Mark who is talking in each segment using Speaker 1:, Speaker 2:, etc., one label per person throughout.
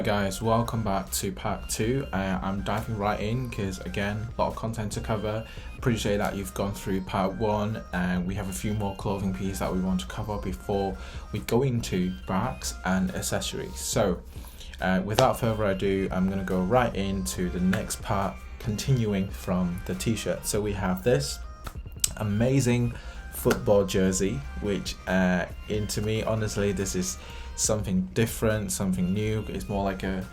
Speaker 1: Guys, welcome back to part 2. I'm diving right in because again, a lot of content to cover. Appreciate that you've gone through part 1 and we have a few more clothing pieces that we want to cover before we go into bags and accessories. So without further ado, I'm going to go right into the next part, continuing from the t-shirt. So we have this amazing football jersey, which to me, honestly, this is something different, something new. It's more like a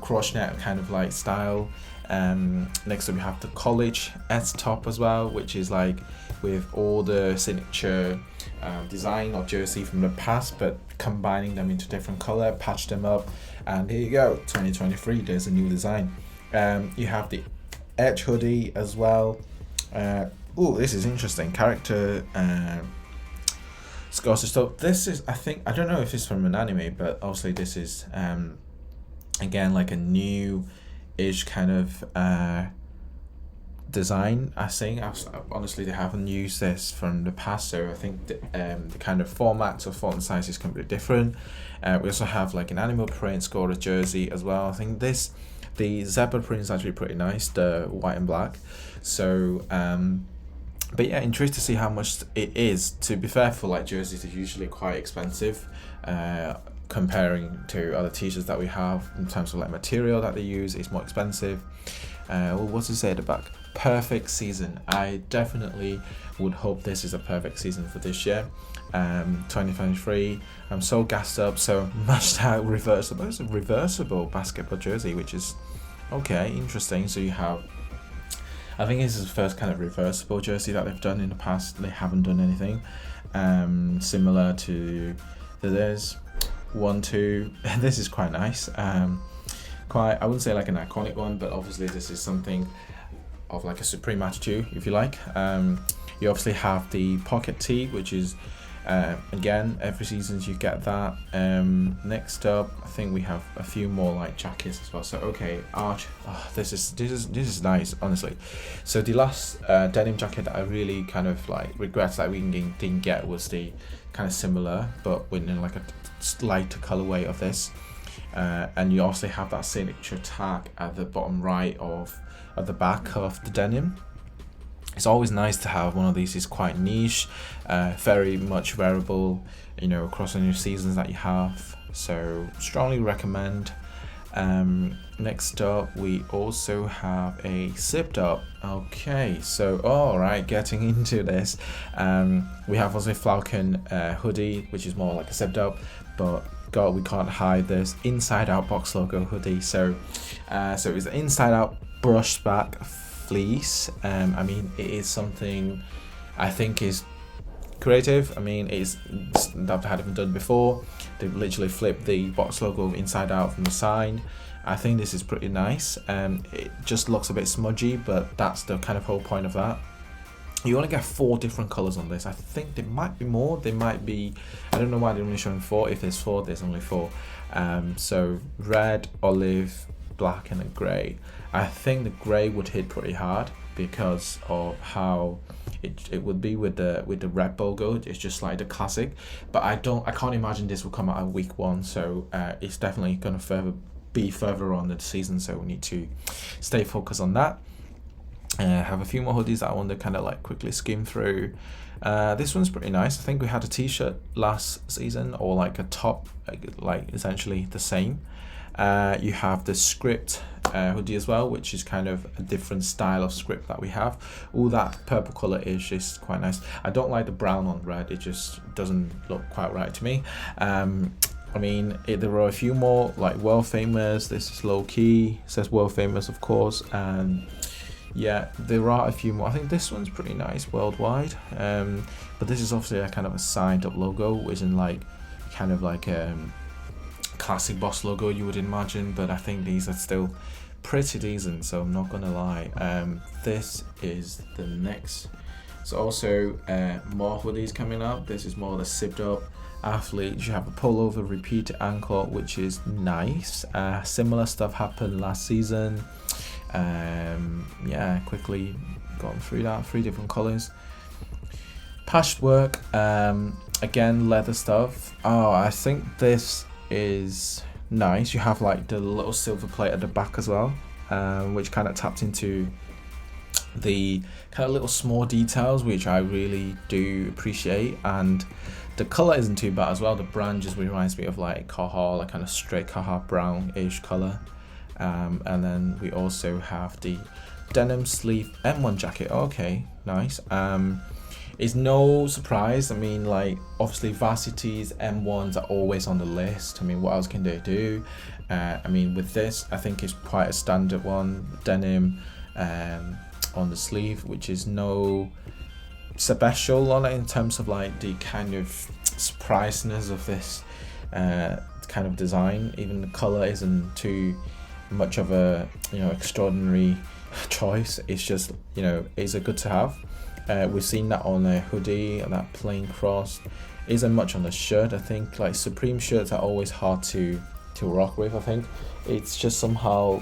Speaker 1: crochet kind of like style. Next up we have the college S top as well, which is like with all the signature design or jersey from the past, but combining them into different color, patch them up, and here you go, 2023, there's a new design. You have the edge hoodie as well. Oh, this is interesting, character Scottish stuff. This is, I don't know if it's from an anime, but obviously this is again like a new-ish kind of design. I think honestly they haven't used this from the past, so I think the kind of formats or font size is completely different. We also have like an animal print Scottish jersey as well. I think the zebra print is actually pretty nice, the white and black. So but yeah, intrigued to see how much it is. To be fair, for like jerseys are usually quite expensive comparing to other t-shirts that we have. In terms of like material that they use, it's more expensive. Well, what to say at the back? Perfect season. I definitely would hope this is a perfect season for this year, 2023. I'm so gassed up, so much that reversible. It's a reversible basketball jersey, which is okay, interesting. So you have, I think this is the first kind of reversible jersey that they've done. In the past they haven't done anything similar to this. 1, 2, this is quite nice. Quite, I wouldn't say like an iconic one, but obviously this is something of like a supreme attitude, if you like. You obviously have the pocket tee, which is again, every season you get that. Next up, I think we have a few more like jackets as well. So okay, Arch. Oh, this is nice, honestly. So the last denim jacket that I really kind of like regret that we didn't get was the kind of similar, but within like a lighter colorway of this. And you also have that signature tag at the bottom right at the back of the denim. It's always nice to have one of these. It's quite niche, very much wearable, you know, across any seasons that you have. So strongly recommend. Next up, we also have a zipped up. Okay, so all right, getting into this, we have also Falcon hoodie, which is more like a zipped up, but God, we can't hide this inside out box logo hoodie. So it's an inside out brushed back fleece. I mean, it is something I think is creative. I mean, it's that they hadn't done before. They've literally flipped the box logo inside out from the side. I think this is pretty nice. It just looks a bit smudgy, but that's the kind of whole point of that. You only get 4 different colors on this. I think there might be more. There might be, I don't know why they're only showing 4. If there's 4, there's only 4. So red, olive, black, and a grey. I think the grey would hit pretty hard because of how it would be with the red logo. It's just like the classic, but I can't imagine this will come out at week 1. So it's definitely going to be further on the season. So we need to stay focused on that. Have a few more hoodies that I want to kind of like quickly skim through. This one's pretty nice. I think we had a t-shirt last season, or like a top, like essentially the same. You have the script hoodie as well, which is kind of a different style of script that we have. All that purple color is just quite nice. I don't like the brown on red. It just doesn't look quite right to me. I mean, there are a few more like world famous. This is low key. It says world famous, of course, and yeah, there are a few more. I think this one's pretty nice worldwide. But this is obviously a kind of a signed up logo, isn't like kind of like classic boss logo you would imagine, but I think these are still pretty decent, so I'm not gonna lie. This is the next. So also more hoodies coming up. This is more the zipped up athlete. You have a pullover repeated ankle, which is nice. Similar stuff happened last season. Yeah, quickly gone through that. 3 different colors. Patchwork, again leather stuff. Oh, I think this is nice. You have like the little silver plate at the back as well, which kind of taps into the kind of little small details, which I really do appreciate. And the color isn't too bad as well. The brand just reminds me of like KAWS, like kind of straight KAWS brownish color. And then we also have the denim sleeve M1 jacket. Okay, nice. It's no surprise. I mean, like, obviously varsities M1s are always on the list. I mean, what else can they do? I mean, with this, I think it's quite a standard one, denim on the sleeve, which is no special on it in terms of like the kind of surpriseness of this kind of design. Even the color isn't too much of a, you know, extraordinary choice. It's just, you know, it's a good to have. We've seen that on a hoodie and that plain cross. Isn't much on the shirt. I think like Supreme shirts are always hard to rock with. I think it's just somehow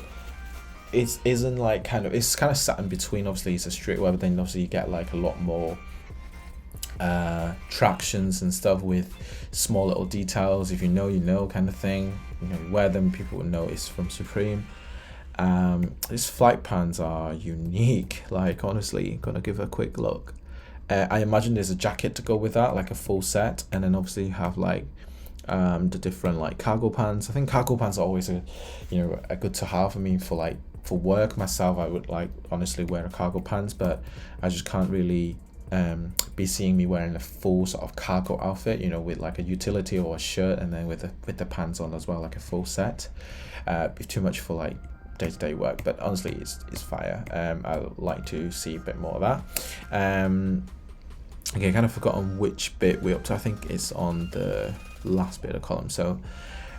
Speaker 1: it isn't like kind of, it's kind of sat in between. Obviously it's a streetwear, but then obviously you get like a lot more tractions and stuff with small little details. If you know, you know, kind of thing. You know, you wear them, people will know it's from Supreme. These flight pants are unique. Like, honestly, gonna give a quick look. I imagine there's a jacket to go with that, like a full set, and then obviously you have like the different like cargo pants. I think cargo pants are always a, you know, a good to have. I mean, for like for work myself, I would like honestly wear a cargo pants, but I just can't really be seeing me wearing a full sort of cargo outfit, you know, with like a utility or a shirt, and then with the pants on as well, like a full set. Be too much for like day-to-day work, but honestly it's fire. I would like to see a bit more of that. Okay, kind of forgotten which bit we're up to. I think it's on the last bit of the column. So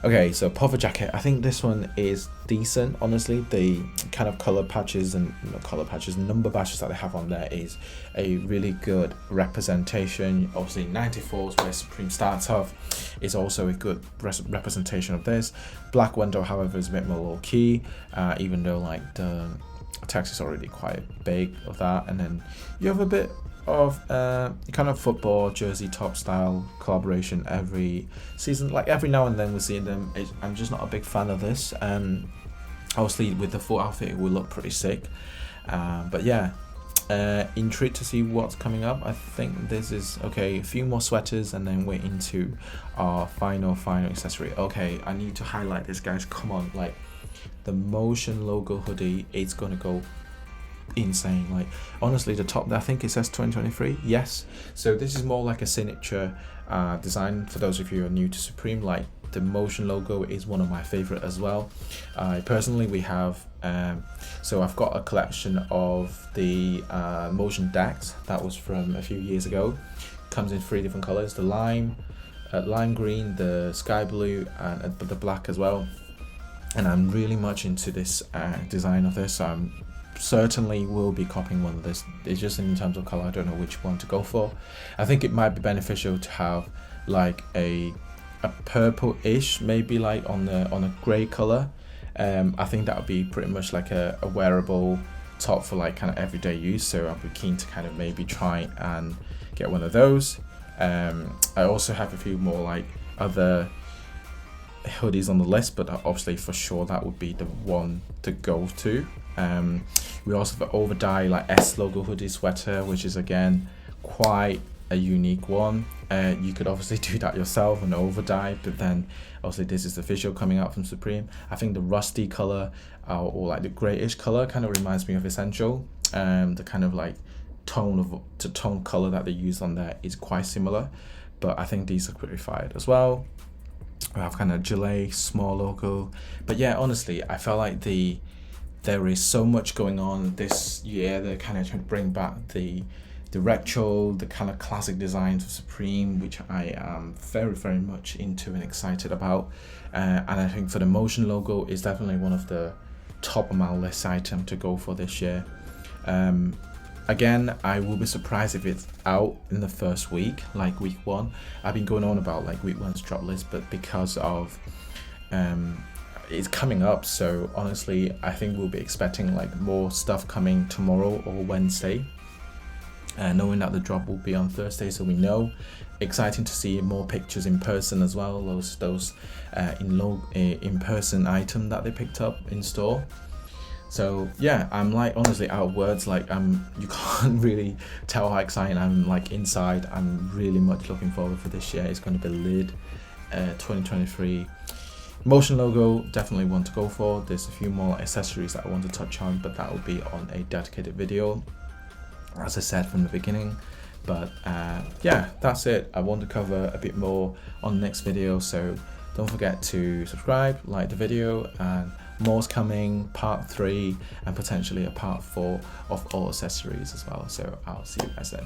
Speaker 1: okay, so puffer jacket, I think this one is decent. Honestly, the kind of color patches and not color patches, number patches that they have on there is a really good representation. Obviously 94 is where Supreme starts off. It's also a good representation of this. Black window, however, is a bit more low key, even though like the text is already quite big of that. And then you have a bit of kind of football jersey top style collaboration every season. Like every now and then we're seeing them. I'm just not a big fan of this. Obviously with the full outfit it will look pretty sick, but yeah, intrigued to see what's coming up. I think this is okay. A few more sweaters and then we're into our final accessory. Okay, I need to highlight this, guys. Come on, like the Motion logo hoodie, it's gonna go insane. Like honestly, the top, I think it says 2023. Yes, so this is more like a signature design for those of you who are new to Supreme. Like the Motion logo is one of my favorite as well. Personally, we have so I've got a collection of the Motion decks that was from a few years ago. Comes in 3 different colors: the lime green, the sky blue, and the black as well. And I'm really much into this design of this. Certainly will be copying one of this. It's just in terms of color, I don't know which one to go for. I think it might be beneficial to have like a purple-ish, maybe like on a gray color. I think that would be pretty much like a wearable top for like kind of everyday use. So I'll be keen to kind of maybe try and get one of those. I also have a few more like other hoodies on the list, but obviously for sure that would be the one to go to. We also have an over dye like S logo hoodie sweater, which is again quite a unique one. You could obviously do that yourself and over dye, but then obviously this is the visual coming out from Supreme. I think the rusty color or like the grayish color kind of reminds me of Essential. The kind of like tone color that they use on there is quite similar, but I think these are pretty fired as well. We have kind of Gillet small logo, but yeah, honestly I felt like there is so much going on this year. They're kind of trying to bring back the retro, the kind of classic designs of Supreme, which I am very much into and excited about. And I think for the Motion logo is definitely one of the top of my list item to go for this year. Again, I will be surprised if it's out in the first week, like week 1. I've been going on about like week 1's drop list, but because of it's coming up, so honestly I think we'll be expecting like more stuff coming tomorrow or Wednesday. knowing that the drop will be on Thursday, so we know. Exciting to see more pictures in person as well, those in person item that they picked up in store. So yeah, I'm like honestly out of words. Like you can't really tell how excited I'm like inside. I'm really much looking forward for this year. It's going to be Lid 2023 motion logo. Definitely want to go for. There's a few more accessories that I want to touch on, but that will be on a dedicated video, as I said from the beginning. But yeah, that's it. I want to cover a bit more on the next video, so don't forget to subscribe, like the video, and more's coming, part 3 and potentially a part 4 of all accessories as well. So I'll see you guys then.